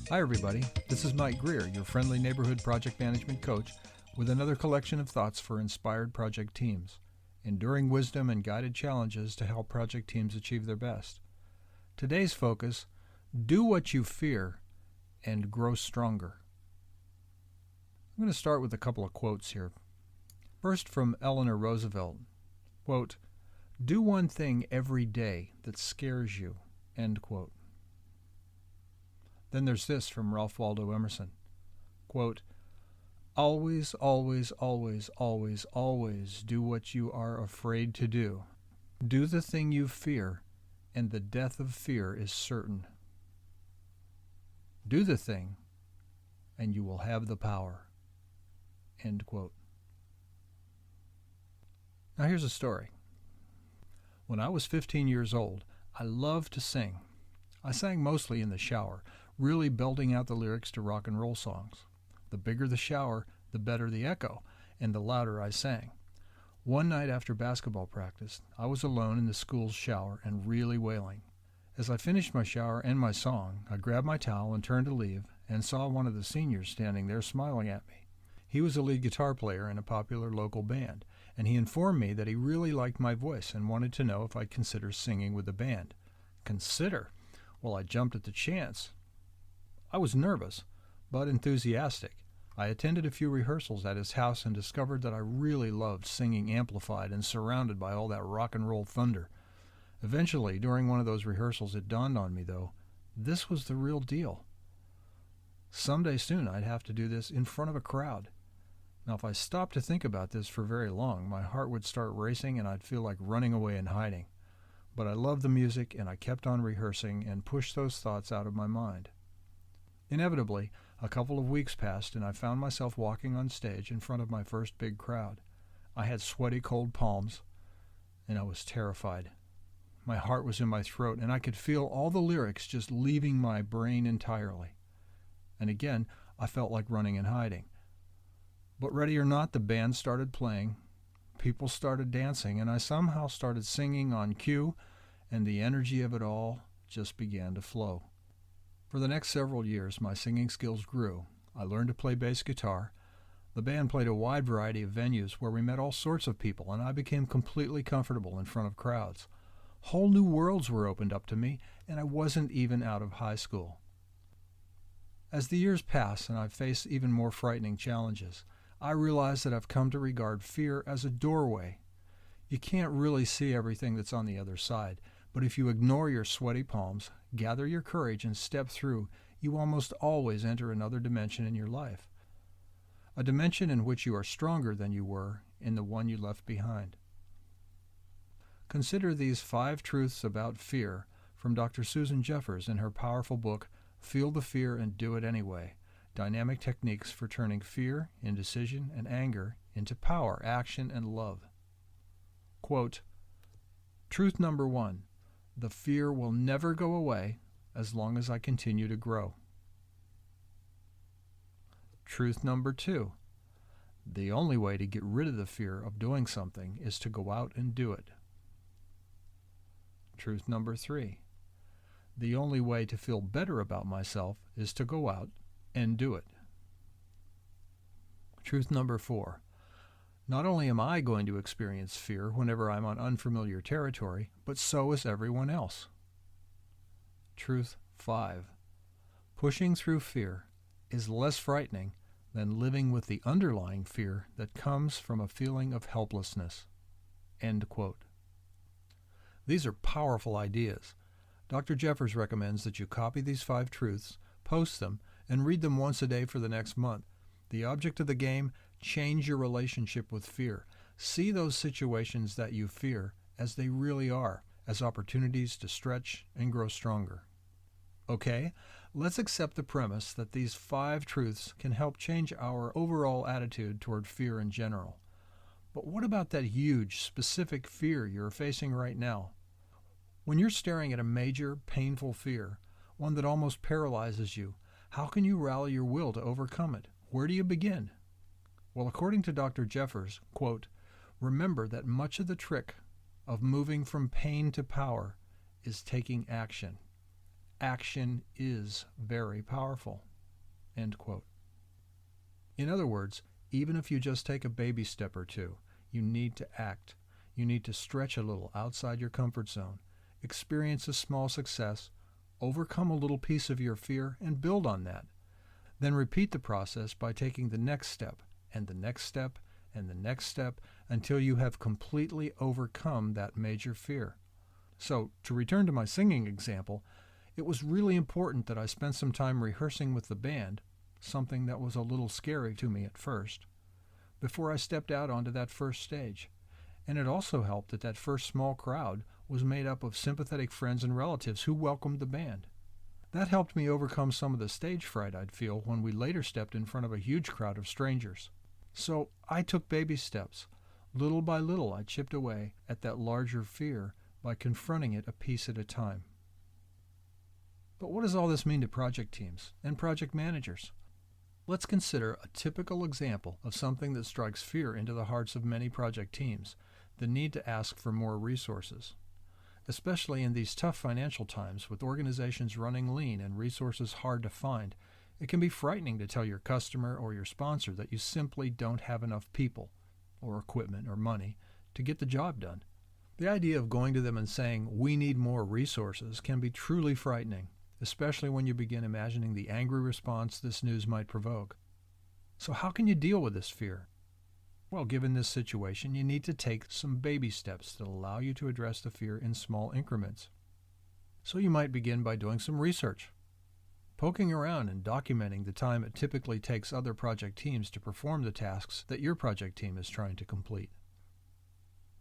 Hi everybody, this is Mike Greer, your friendly neighborhood project management coach with another collection of thoughts for inspired project teams, enduring wisdom and guided challenges to help project teams achieve their best. Today's focus, do what you fear and grow stronger. I'm going to start with a couple of quotes here. First from Eleanor Roosevelt, quote, "Do one thing every day that scares you," end quote. Then there's this from Ralph Waldo Emerson, quote, "Always, always, always, always, always do what you are afraid to do. Do the thing you fear, and the death of fear is certain. Do the thing, and you will have the power," end quote. Now here's a story. When I was 15 years old, I loved to sing. I sang mostly in the shower, really belting out the lyrics to rock and roll songs. The bigger the shower, the better the echo, and the louder I sang. One night after basketball practice, I was alone in the school's shower and really wailing. As I finished my shower and my song, I grabbed my towel and turned to leave and saw one of the seniors standing there smiling at me. He was a lead guitar player in a popular local band, and he informed me that he really liked my voice and wanted to know if I'd consider singing with the band. Consider? Well, I jumped at the chance. I was nervous, but enthusiastic. I attended a few rehearsals at his house and discovered that I really loved singing amplified and surrounded by all that rock and roll thunder. Eventually, during one of those rehearsals, it dawned on me, though, this was the real deal. Someday soon I'd have to do this in front of a crowd. Now, if I stopped to think about this for very long, my heart would start racing and I'd feel like running away and hiding. But I loved the music and I kept on rehearsing and pushed those thoughts out of my mind. Inevitably, a couple of weeks passed and I found myself walking on stage in front of my first big crowd. I had sweaty, cold palms, and I was terrified. My heart was in my throat, and I could feel all the lyrics just leaving my brain entirely. And again, I felt like running and hiding. But ready or not, the band started playing, people started dancing, and I somehow started singing on cue, and the energy of it all just began to flow. For the next several years, my singing skills grew. I learned to play bass guitar. The band played a wide variety of venues where we met all sorts of people, and I became completely comfortable in front of crowds. Whole new worlds were opened up to me, and I wasn't even out of high school. As the years pass and I face even more frightening challenges, I realize that I've come to regard fear as a doorway. You can't really see everything that's on the other side, but if you ignore your sweaty palms, gather your courage, and step through, you almost always enter another dimension in your life. A dimension in which you are stronger than you were in the one you left behind. Consider these 5 truths about fear from Dr. Susan Jeffers in her powerful book, Feel the Fear and Do It Anyway, Dynamic Techniques for Turning Fear, Indecision, and Anger into Power, Action, and Love. Quote, "Truth number 1, the fear will never go away as long as I continue to grow. Truth number 2, the only way to get rid of the fear of doing something is to go out and do it. Truth number 3, the only way to feel better about myself is to go out and do it. Truth number 4, not only am I going to experience fear whenever I'm on unfamiliar territory, but so is everyone else. Truth 5, pushing through fear is less frightening than living with the underlying fear that comes from a feeling of helplessness." End quote. These are powerful ideas. Dr. Jeffers recommends that you copy these 5 truths, post them, and read them once a day for the next month. The object of the game, change your relationship with fear. See those situations that you fear as they really are, as opportunities to stretch and grow stronger. Okay, let's accept the premise that these 5 truths can help change our overall attitude toward fear in general. But what about that huge, specific fear you're facing right now? When you're staring at a major, painful fear, one that almost paralyzes you, how can you rally your will to overcome it? Where do you begin? Well, according to Dr. Jeffers, quote, "Remember that much of the trick of moving from pain to power is taking action," Action is very powerful." End quote. In other words, even if you just take a baby step or two, you need to act. You need to stretch a little outside your comfort zone, experience a small success, overcome a little piece of your fear, and build on that. Then repeat the process by taking the next step, and the next step, and the next step, until you have completely overcome that major fear. So, to return to my singing example, it was really important that I spent some time rehearsing with the band, something that was a little scary to me at first, before I stepped out onto that first stage. And it also helped that that first small crowd was made up of sympathetic friends and relatives who welcomed the band. That helped me overcome some of the stage fright I'd feel when we later stepped in front of a huge crowd of strangers. So I took baby steps. Little by little, I chipped away at that larger fear by confronting it a piece at a time. But what does all this mean to project teams and project managers? Let's consider a typical example of something that strikes fear into the hearts of many project teams: the need to ask for more resources. Especially in these tough financial times with organizations running lean and resources hard to find, it can be frightening to tell your customer or your sponsor that you simply don't have enough people, or equipment, or money to get the job done. The idea of going to them and saying, "We need more resources," can be truly frightening, especially when you begin imagining the angry response this news might provoke. So how can you deal with this fear? Well, given this situation, you need to take some baby steps that allow you to address the fear in small increments. So you might begin by doing some research, poking around and documenting the time it typically takes other project teams to perform the tasks that your project team is trying to complete.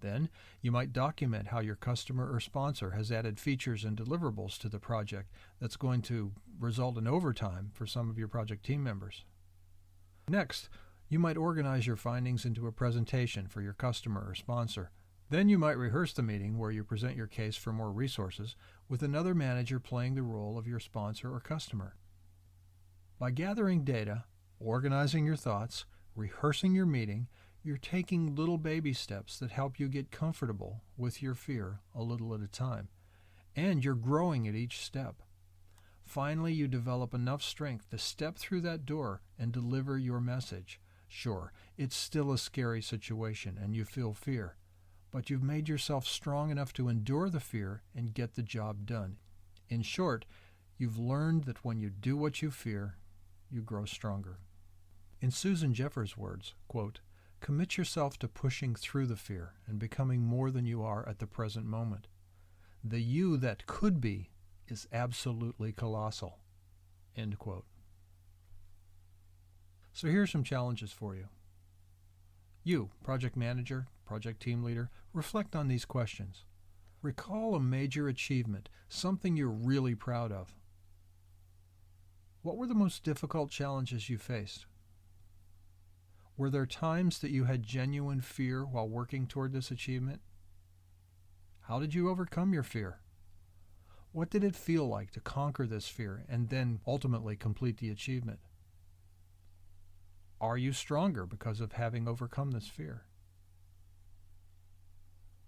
Then, you might document how your customer or sponsor has added features and deliverables to the project that's going to result in overtime for some of your project team members. Next, you might organize your findings into a presentation for your customer or sponsor. Then you might rehearse the meeting where you present your case for more resources with another manager playing the role of your sponsor or customer. By gathering data, organizing your thoughts, rehearsing your meeting, you're taking little baby steps that help you get comfortable with your fear a little at a time. And you're growing at each step. Finally, you develop enough strength to step through that door and deliver your message. Sure, it's still a scary situation and you feel fear, but you've made yourself strong enough to endure the fear and get the job done. In short, you've learned that when you do what you fear, you grow stronger. In Susan Jeffers' words, quote, "Commit yourself to pushing through the fear and becoming more than you are at the present moment. The you that could be is absolutely colossal." End quote. So here are some challenges for you. You, project manager, project team leader, reflect on these questions. Recall a major achievement, something you're really proud of. What were the most difficult challenges you faced? Were there times that you had genuine fear while working toward this achievement? How did you overcome your fear? What did it feel like to conquer this fear and then ultimately complete the achievement? Are you stronger because of having overcome this fear?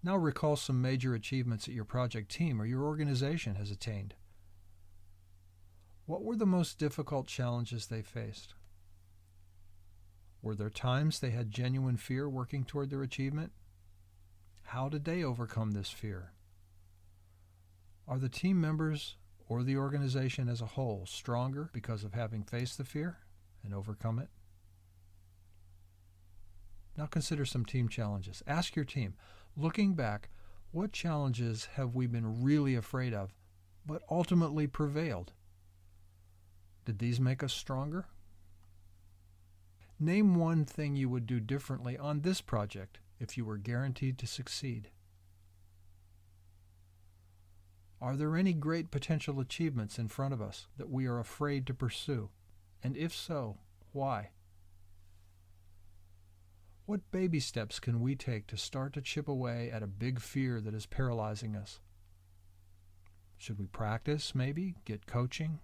Now recall some major achievements that your project team or your organization has attained. What were the most difficult challenges they faced? Were there times they had genuine fear working toward their achievement? How did they overcome this fear? Are the team members or the organization as a whole stronger because of having faced the fear and overcome it? Now consider some team challenges. Ask your team, looking back, what challenges have we been really afraid of, but ultimately prevailed? Did these make us stronger? Name one thing you would do differently on this project if you were guaranteed to succeed. Are there any great potential achievements in front of us that we are afraid to pursue? And if so, why? What baby steps can we take to start to chip away at a big fear that is paralyzing us? Should we practice, maybe? Get coaching?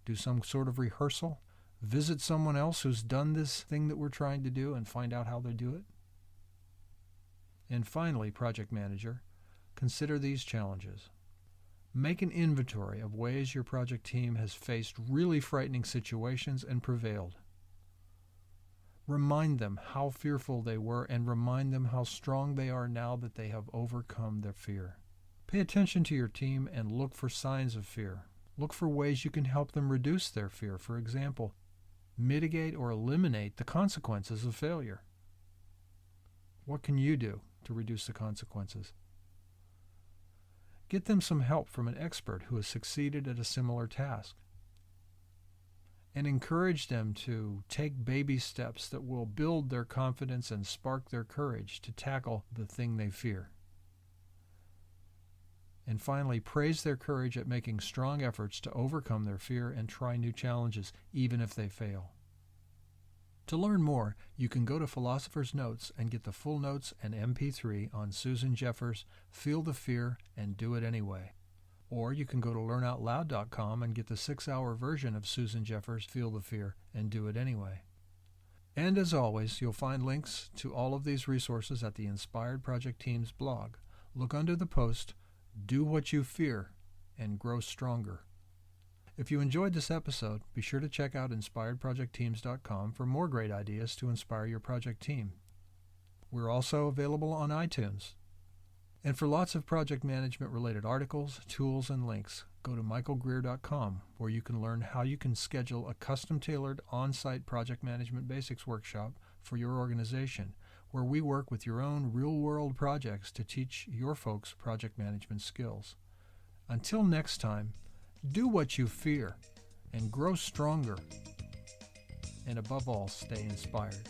Do some sort of rehearsal? Visit someone else who's done this thing that we're trying to do and find out how they do it? And finally, project manager, consider these challenges. Make an inventory of ways your project team has faced really frightening situations and prevailed. Remind them how fearful they were and remind them how strong they are now that they have overcome their fear. Pay attention to your team and look for signs of fear. Look for ways you can help them reduce their fear. For example, mitigate or eliminate the consequences of failure. What can you do to reduce the consequences? Get them some help from an expert who has succeeded at a similar task. And encourage them to take baby steps that will build their confidence and spark their courage to tackle the thing they fear. And finally, praise their courage at making strong efforts to overcome their fear and try new challenges, even if they fail. To learn more, you can go to Philosopher's Notes and get the full notes and MP3 on Susan Jeffers' Feel the Fear and Do It Anyway. Or you can go to learnoutloud.com and get the 6-hour version of Susan Jeffers' Feel the Fear and Do It Anyway. And as always, you'll find links to all of these resources at the Inspired Project Team's blog. Look under the post, Do What You Fear and Grow Stronger. If you enjoyed this episode, be sure to check out inspiredprojectteams.com for more great ideas to inspire your project team. We're also available on iTunes. And for lots of project management related articles, tools, and links, go to michaelgreer.com, where you can learn how you can schedule a custom-tailored on-site project management basics workshop for your organization, where we work with your own real-world projects to teach your folks project management skills. Until next time, do what you fear and grow stronger. And above all, stay inspired.